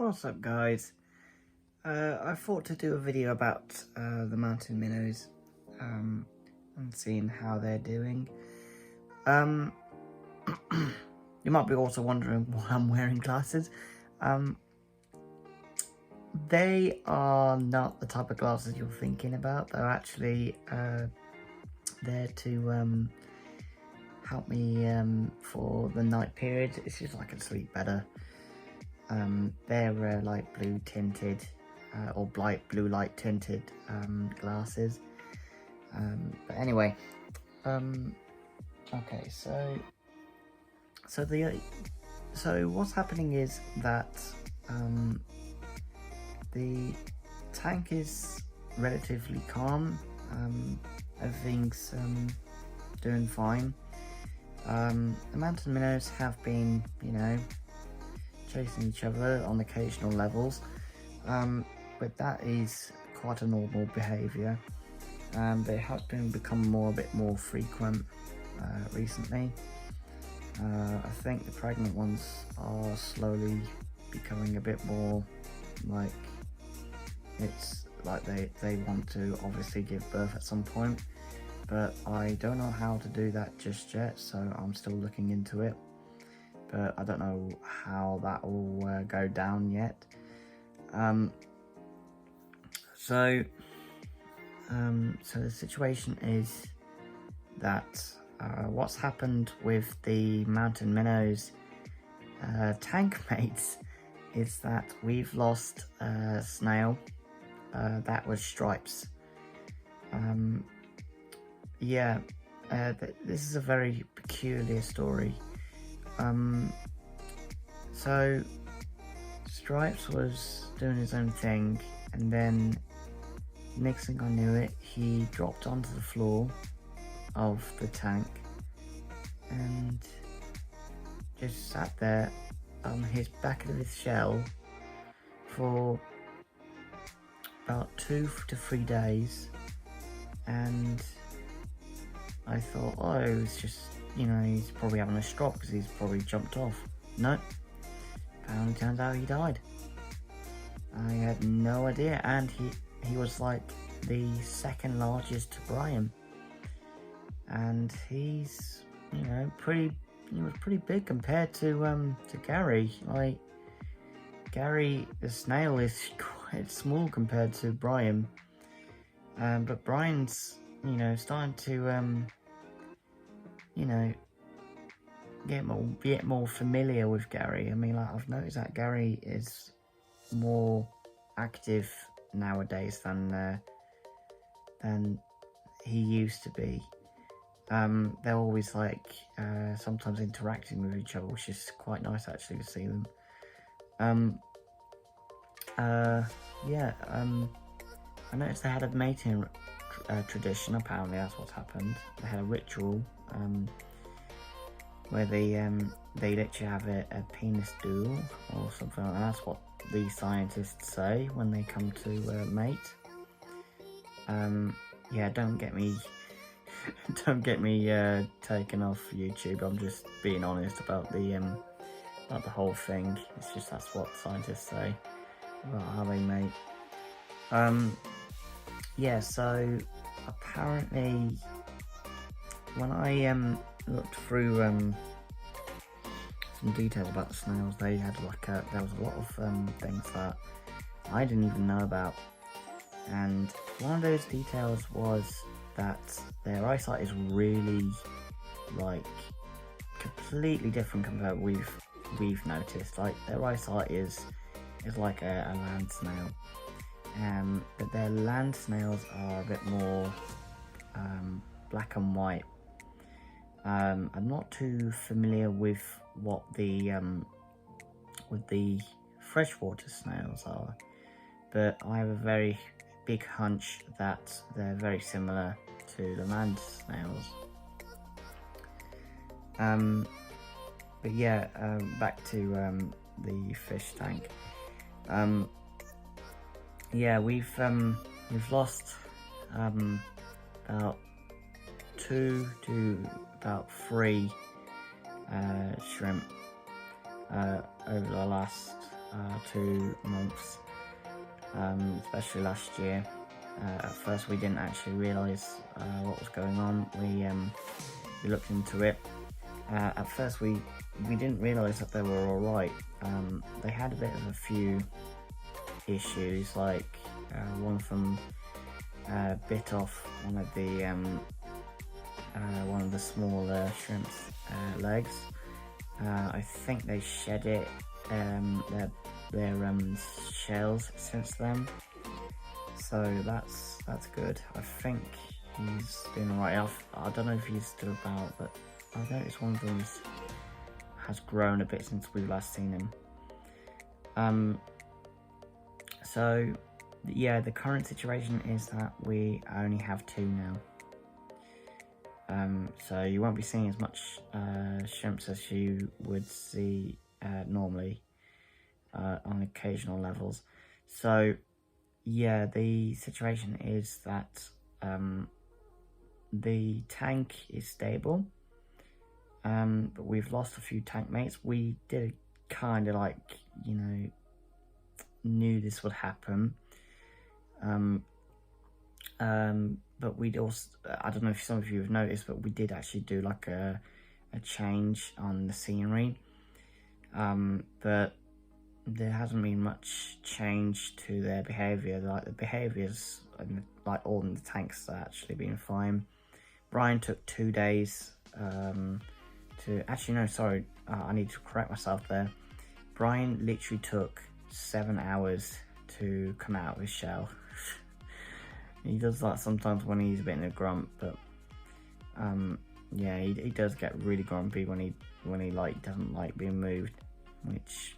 What's up, guys? I thought to do a video about the Mountain Minnows and seeing how they're doing. You might be also wondering why I'm wearing glasses. They are not the type of glasses you're thinking about. They're actually there to help me for the night period. It's just like I can sleep better. They're light blue tinted or bright blue light tinted glasses. But anyway, okay, so what's happening is that the tank is relatively calm. Everything's doing fine. The Mountain Minnows have been, chasing each other on occasional levels, but that is quite a normal behaviour. It has become a bit more frequent recently. I think the pregnant ones are slowly becoming a bit more like, it's like they want to obviously give birth at some point, but I don't know how to do that just yet, so I'm still looking into it. But I don't know how that will go down yet. So the situation is that what's happened with the Mountain Minnows tank mates is that we've lost a snail that was Stripes. This is a very peculiar story. So Stripes was doing his own thing, and then next thing I knew it, he dropped onto the floor of the tank and just sat there on his back of his shell for about 2 to 3 days, and I thought, oh, it was just, he's probably having a stroke because he's probably jumped off. No, apparently turns out he died. I had no idea, and he was like the second largest to Brian, and he's he was pretty big compared to Gary. Like, Gary the snail is quite small compared to Brian, but Brian's starting to get more familiar with Gary. I mean, like, I've noticed that Gary is more active nowadays than he used to be. They're always like sometimes interacting with each other, which is quite nice actually to see them. I noticed they had a mating tradition. Apparently that's what's happened. They had a ritual where they literally have a penis duel or something like that. That's what the scientists say when they come to mate. Don't get me taken off YouTube. I'm just being honest about the whole thing. It's just that's what scientists say about how they mate. So apparently when I looked through some details about the snails, they had there was a lot of things that I didn't even know about, and one of those details was that their eyesight is really completely different compared to what we've noticed. Like, their eyesight is like a land snail, but their land snails are a bit more black and white. I'm not too familiar with what the freshwater snails are, but I have a very big hunch that they're very similar to the land snails. Back to the fish tank. We've lost about 2 to about 3 shrimp over the last 2 months, especially last year. At first we didn't actually realise what was going on. We looked into it. At first we didn't realise that they were alright. They had a bit of a few issues, like one of them bit off one of the smaller shrimp's legs. I think they shed it, their shells since then. So that's good. I think he's doing alright. I don't know if he's still about, but I've noticed one of them has grown a bit since we've last seen him. So yeah, the current situation is that we only have 2 now. So you won't be seeing as much shrimps as you would see normally on occasional levels. So yeah, the situation is that the tank is stable, but we've lost a few tank mates. We did kind of like, knew this would happen. But we'd also, I don't know if some of you have noticed, but we did actually do like a change on the scenery. But there hasn't been much change to their behaviour. Like the behaviours, like all in the tanks, are actually been fine. Brian took 2 days to, actually no, sorry, I need to correct myself there. Brian literally took 7 hours to come out of his shell. He does that sometimes when he's a bit in a grump, but yeah, he does get really grumpy when he like doesn't like being moved. Which,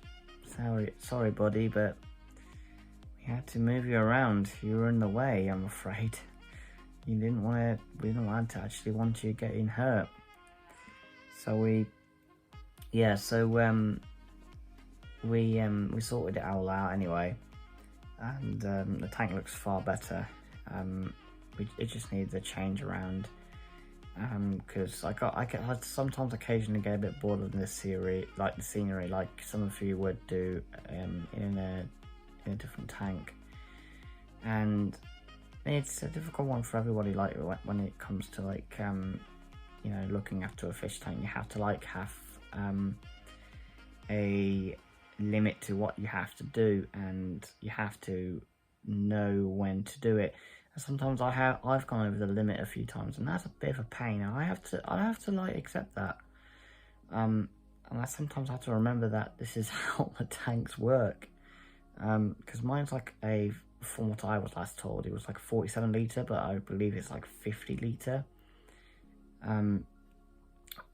sorry buddy, but we had to move you around. You were in the way, I'm afraid. We didn't want to actually want you getting hurt. So we sorted it all out anyway, and the tank looks far better. It just needs a change around, because I sometimes occasionally get a bit bored of the scenery, like some of you would do in a different tank, and it's a difficult one for everybody. Like when it comes to like looking after a fish tank, you have to like have a limit to what you have to do, and you have to know when to do it. And sometimes I've gone over the limit a few times, and that's a bit of a pain, and I have to like accept that. And I sometimes have to remember that this is how the tanks work, because mine's like from what I was last told, it was like a 47 litre, but I believe it's like 50 litre.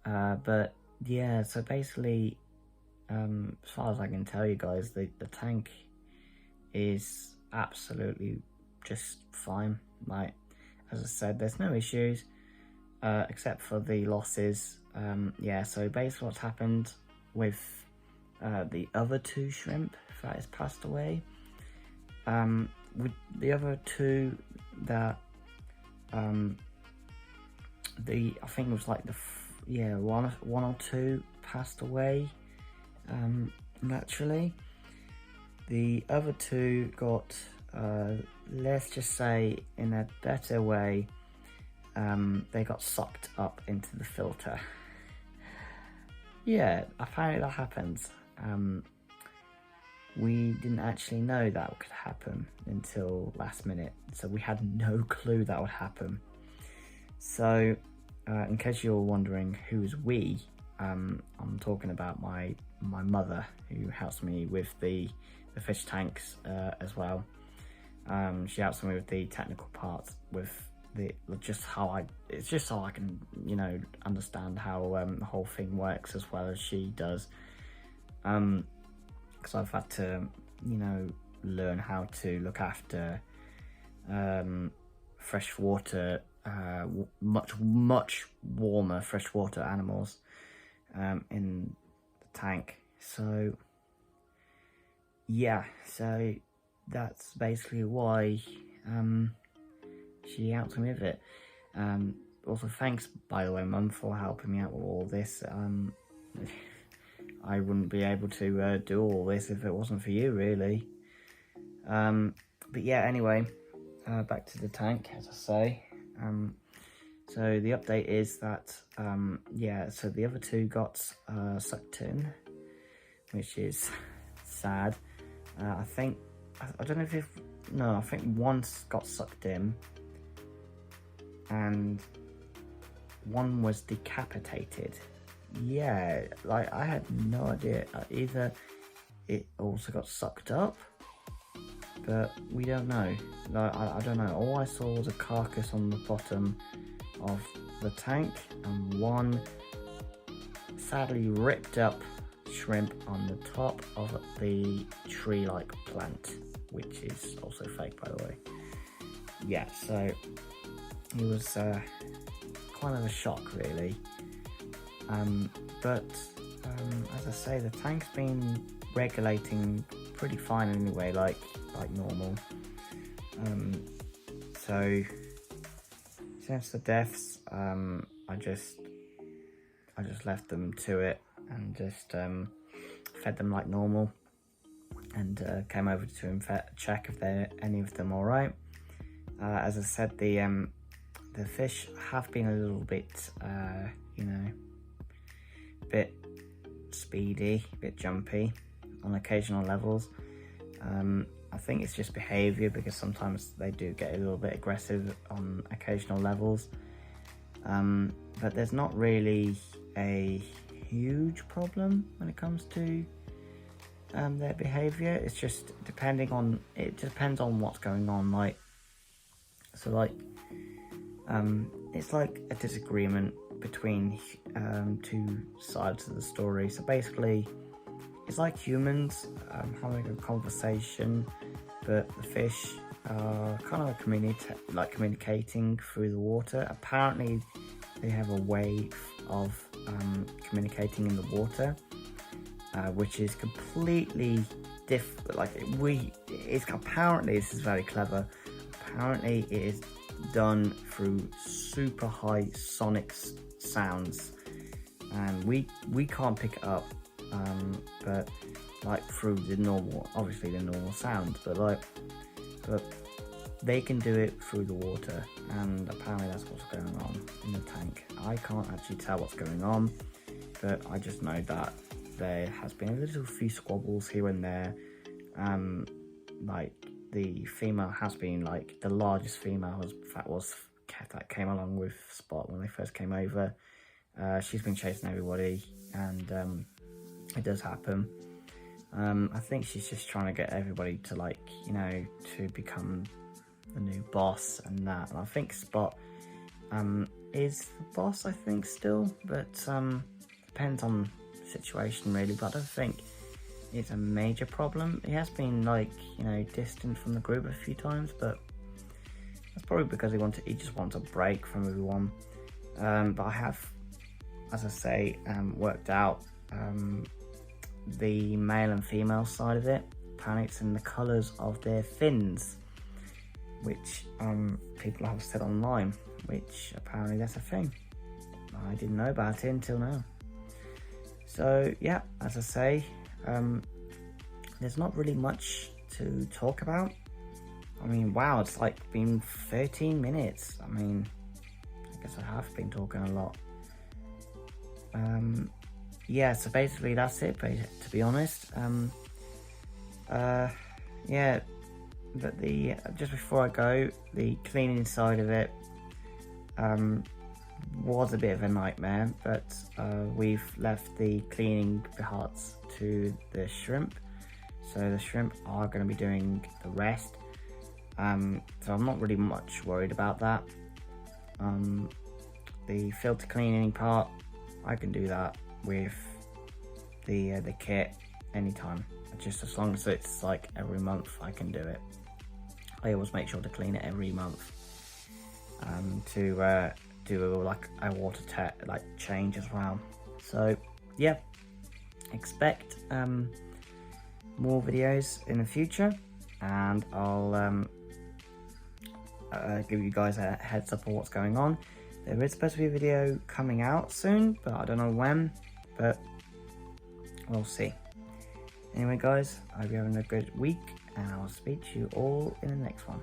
But yeah, so basically, as far as I can tell you guys, the tank is absolutely just fine. Like, as I said, there's no issues except for the losses. Yeah, so basically what's happened with the other 2 shrimp that has passed away, with the other 2 that I think it was like one or 2 passed away naturally. The other 2 got, let's just say, in a better way, they got sucked up into the filter. Yeah, apparently that happens. We didn't actually know that could happen until last minute, so we had no clue that would happen. So, in case you're wondering who's we, I'm talking about my mother, who helps me with the fish tanks as well. She helps me with the technical parts, with just so I can understand how the whole thing works as well as she does, because I've had to learn how to look after freshwater, much warmer freshwater animals in the tank. So yeah, so that's basically why she helped me with it. Also, thanks, by the way, Mum, for helping me out with all this. I wouldn't be able to do all this if it wasn't for you, really. But yeah, anyway, back to the tank, as I say. So the update is that, yeah, so the other two got sucked in, which is sad. I think, I don't know if, no, I think one got sucked in, and one was decapitated. Yeah, like, I had no idea. Either it also got sucked up, but we don't know. Like, I don't know. All I saw was a carcass on the bottom of the tank and one sadly ripped up shrimp on the top of the tree-like plant, which is also fake, by the way. Yeah, so it was kind of a shock, really. But as I say, the tank's been regulating pretty fine anyway, like normal. So since the deaths, I just left them to it and just fed them like normal, and came over to check if any of them all right. As I said, the fish have been a little bit, you know, bit speedy, bit jumpy on occasional levels. I think it's just behaviour, because sometimes they do get a little bit aggressive on occasional levels. But there's not really a huge problem when it comes to their behaviour. It's just it depends on what's going on. Like, so like, it's like a disagreement between two sides of the story. So basically, it's like humans having a conversation, but the fish are kind of communicating through the water. Apparently, they have a way of communicating in the water, which is completely different. Apparently, this is very clever. Apparently, it is done through super high sonic sounds, and we can't pick it up. But like through the normal sounds, but they can do it through the water, and apparently that's what's going on in the tank. I can't actually tell what's going on, but I just know that there has been a little few squabbles here and there. Like, the female has been, like, the largest female was that came along with Spot when they first came over. She's been chasing everybody, and it does happen. I think she's just trying to get everybody to, like, you know, to become the new boss and that. And I think Spot is the boss, I think, still, but depends on the situation, really. But I don't think it's a major problem. He has been, like, you know, distant from the group a few times, but that's probably because he just wants a break from everyone. But I have, as I say, worked out the male and female side of it. Apparently it's in the colours of their fins, which people have said online, which apparently that's a thing. I didn't know about it until now. So yeah, as I say, there's not really much to talk about. I mean, wow, it's like been 13 minutes. I mean, I guess I have been talking a lot. Yeah, so basically that's it, to be honest. Yeah, but just before I go, the cleaning side of it was a bit of a nightmare, but we've left the cleaning parts to the shrimp, so the shrimp are going to be doing the rest. So I'm not really much worried about that. The filter cleaning part, I can do that with the kit anytime, just as long as it's like every month I can do it. I always make sure to clean it every month to do like a water change as well. So yeah, expect more videos in the future, and I'll give you guys a heads up of what's going on. There is supposed to be a video coming out soon, but I don't know when. But We'll see. Anyway guys, I hope you're having a good week, and I'll speak to you all in the next one.